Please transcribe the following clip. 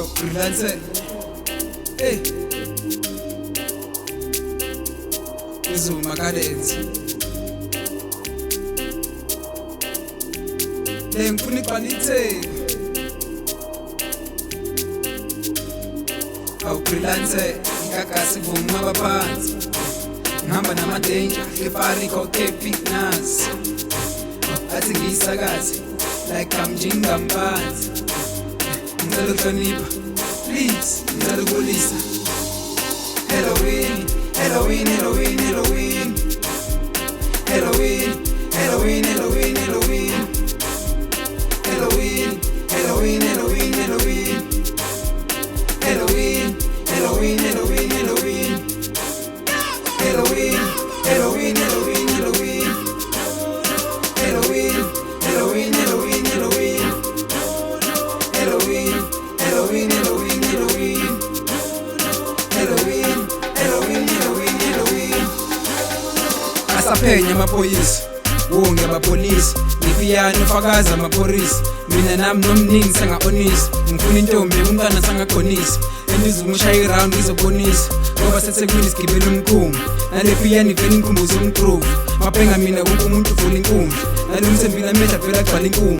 Freelancer. Hey. Uzuma Gardens. Ngifuna iquality. Freelancer. Ngakasi vuma baphansi. Ngihamba nama-danger. Ngefariko ke-fitness. Athi ngisakazi. Like I'm Jingambanzi. Ngicela uhlonipha. Please, ngicela ukulisa. Halloween, Halloween, Halloween, Halloween. Halloween, Halloween, Halloween, Halloween. Halloween, Halloween, Halloween, Halloween. Halloween, Halloween, Halloween, Halloween. Halloween, Halloween, Halloween, Halloween. Halloween, Halloween, Halloween, Halloween. Halloween, Halloween, Halloween, Halloween. Halloween, Halloween, Halloween, Halloween. Asaphenya amaphoyisa, wonke abapolisi. Ngifiyana ufakaza amaphorisa. Mina nami nomningi senga-honisa. Ngifuna intombi umntwana sangakhonisa. Enizuma ushaya iround ngizobonisa. Ngoba sesekwini isigibela umkhumbi. Nale piyani vele inkumbuzo umprove. Maphenga mina wonke umuntu uvula inkundla. Nalo mthembile amehla vele agcwala inkumbi.